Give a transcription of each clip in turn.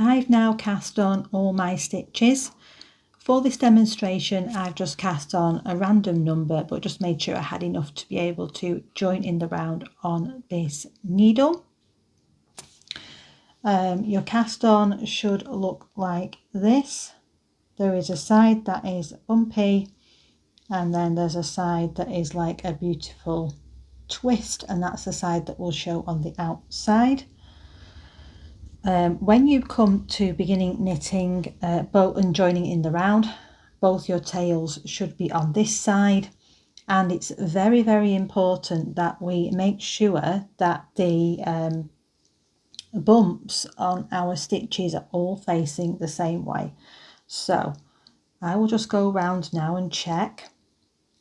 I've now cast on all my stitches. For this demonstration, I've just cast on a random number, but just made sure I had enough to be able to join in the round on this needle. Your cast on should look like this. There is a side that is bumpy, and then there's a side that is like a beautiful twist, and that's the side that will show on the outside. When you come to beginning knitting and joining in the round, both your tails should be on this side, and it's very, very important that we make sure that the bumps on our stitches are all facing the same way. So I will just go around now and check,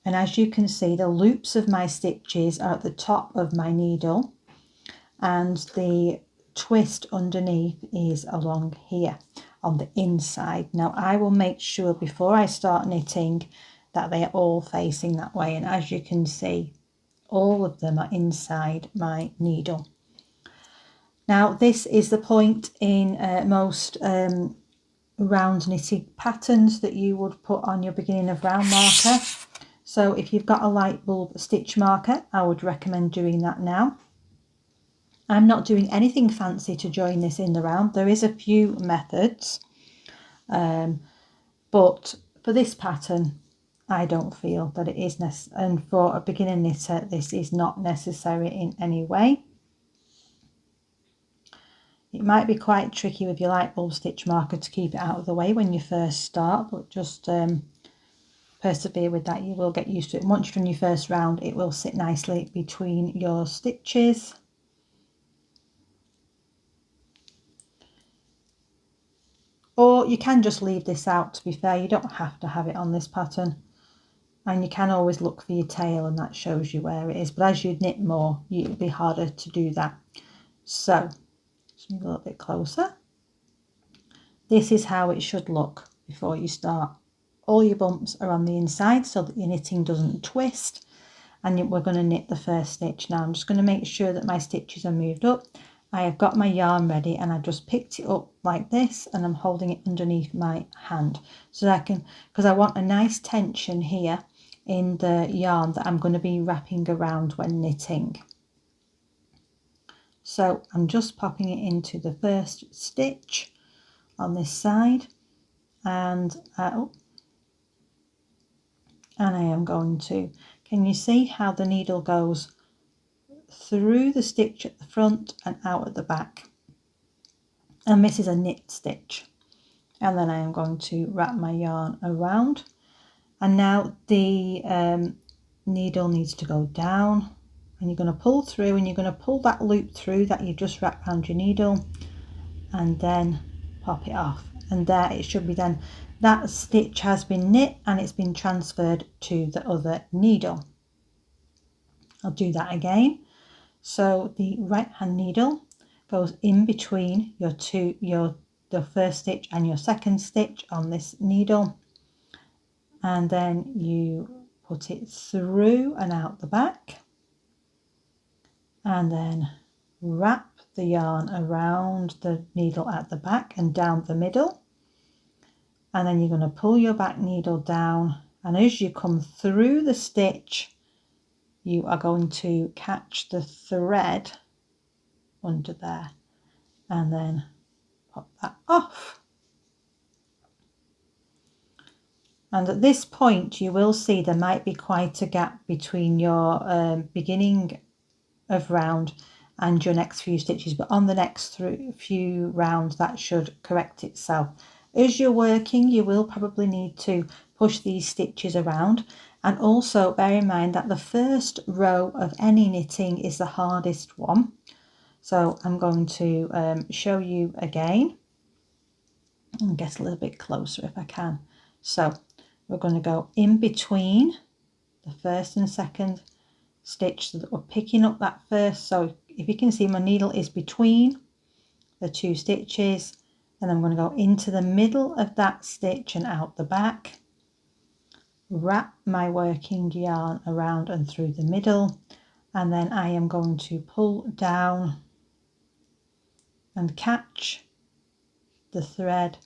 and as you can see, the loops of my stitches are at the top of my needle, and the twist underneath is along here on the inside. Now I will make sure before I start knitting that they are all facing that way, and as you can see, all of them are inside my needle. Now this is the point in most round knitting patterns that you would put on your beginning of round marker. So if you've got a light bulb stitch marker, I would recommend doing that now. I'm not doing anything fancy to join this in the round. There is a few methods, but for this pattern, I don't feel that it is necessary, and for a beginner knitter, this is not necessary in any way. It might be quite tricky with your light bulb stitch marker to keep it out of the way when you first start, but just persevere with that. You will get used to it. Once you've done your first round, it will sit nicely between your stitches. Or you can just leave this out, to be fair. You don't have to have it on this pattern. And you can always look for your tail, and that shows you where it is. But as you knit more, it'll be harder to do that. So, just move a little bit closer. This is how it should look before you start. All your bumps are on the inside so that your knitting doesn't twist. And we're going to knit the first stitch now. I'm just going to make sure that my stitches are moved up. I have got my yarn ready, and I've just picked it up like this, and I'm holding it underneath my hand so that I can, because I want a nice tension here in the yarn that I'm going to be wrapping around when knitting. So I'm just popping it into the first stitch on this side, and I am going to, can you see how the needle goes through the stitch at the front and out at the back? And this is a knit stitch, and then I am going to wrap my yarn around, and now the needle needs to go down, and you're going to pull through, and you're going to pull that loop through that you just wrapped around your needle, and then pop it off, and there it should be. Then that stitch has been knit and it's been transferred to the other needle. I'll do that again. So the right hand needle goes in between the first stitch and your second stitch on this needle, and then you put it through and out the back, and then wrap the yarn around the needle at the back and down the middle, and then you're going to pull your back needle down, and as you come through the stitch, you are going to catch the thread under there and then pop that off. And at this point you will see there might be quite a gap between your beginning of round and your next few stitches, but on the next few rounds that should correct itself. As you're working, you will probably need to push these stitches around, and also bear in mind that the first row of any knitting is the hardest one. So I'm going to show you again and get a little bit closer if I can. So we're going to go in between the first and second stitch so that we're picking up that first. So if you can see, my needle is between the two stitches, and I'm going to go into the middle of that stitch and out the back, wrap my working yarn around and through the middle, and then I am going to pull down and catch the thread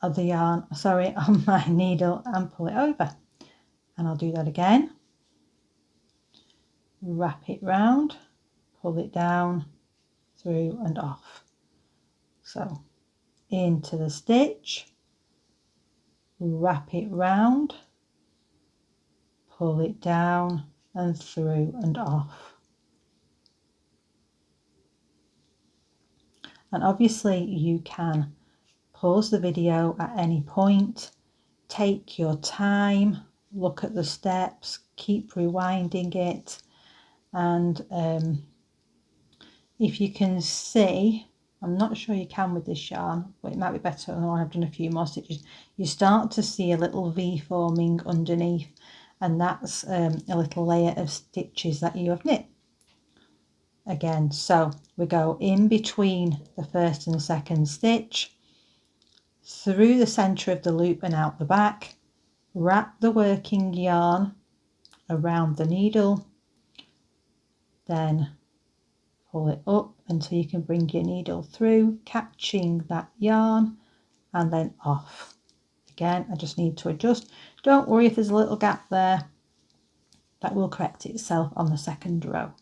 of the yarn, sorry, on my needle and pull it over. And I'll do that again. Wrap it round, pull it down, through and off. So into the stitch, wrap it round, pull it down and through and off. And obviously you can pause the video at any point, take your time, look at the steps, keep rewinding it, and if you can see, I'm not sure you can with this yarn, but it might be better when I've done a few more stitches, you start to see a little V forming underneath, and that's a little layer of stitches that you have knit. Again, so we go in between the first and the second stitch, through the center of the loop and out the back, wrap the working yarn around the needle, then pull it up until you can bring your needle through, catching that yarn, and then off. Again, I just need to adjust. Don't worry if there's a little gap there, that will correct itself on the second row.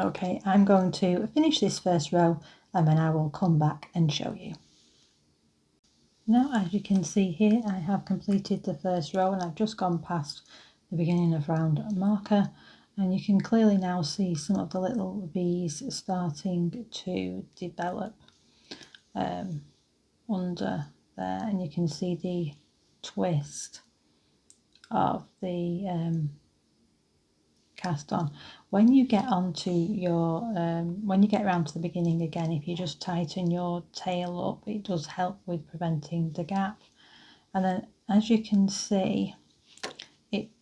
Okay, I'm going to finish this first row and then I will come back and show you. Now, as you can see here, I have completed the first row and I've just gone past the beginning of round marker, and you can clearly now see some of the little bees starting to develop under there, and you can see the twist of the cast on. When you get onto your when you get around to the beginning again, if you just tighten your tail up, it does help with preventing the gap. And then as you can see,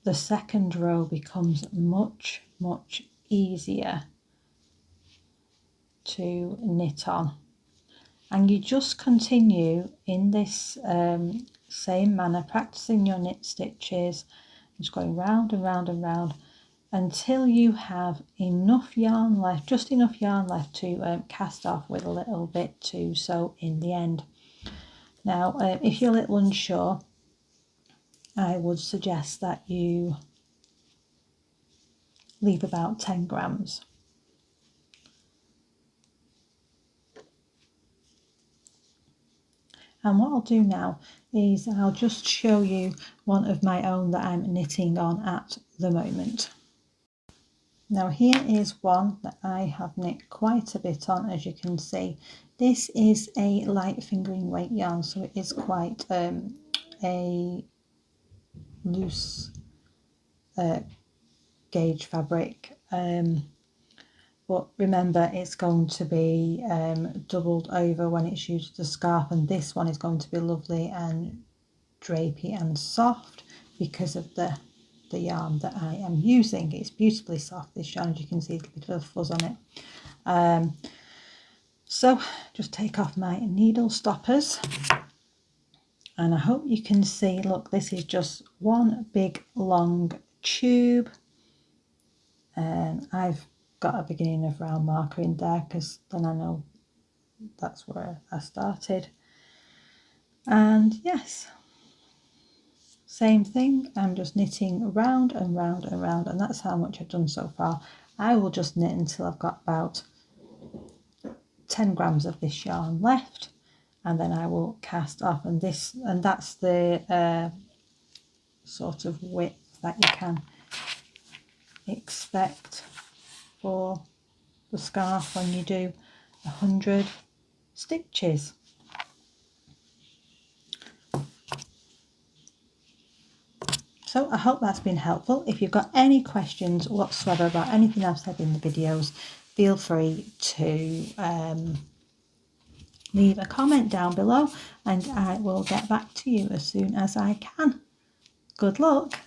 the second row becomes much easier to knit on, and you just continue in this same manner, practicing your knit stitches, just going round and round and round until you have enough yarn left, just enough yarn left to cast off with a little bit to sew in the end. Now, if you're a little unsure, I would suggest that you leave about 10 grams. And what I'll do now is I'll just show you one of my own that I'm knitting on at the moment. Now here is one that I have knit quite a bit on, as you can see. This is a light fingering weight yarn, so it is quite a loose gauge fabric. But remember, it's going to be doubled over when it's used as a scarf, and this one is going to be lovely and drapey and soft because of the yarn that I am using. It's beautifully soft, this yarn, as you can see, a little bit of fuzz on it. So just take off my needle stoppers, and I hope you can see, look, this is just one big long tube, and I've got a beginning of round marker in there because then I know that's where I started. And yes, same thing, I'm just knitting round and round and round, and that's how much I've done so far. I will just knit until I've got about 10 grams of this yarn left, and then I will cast off, and that's the sort of width that you can expect for the scarf when you do 100 stitches. So I hope that's been helpful. If you've got any questions whatsoever about anything I've said in the videos, feel free to leave a comment down below and I will get back to you as soon as I can. Good luck!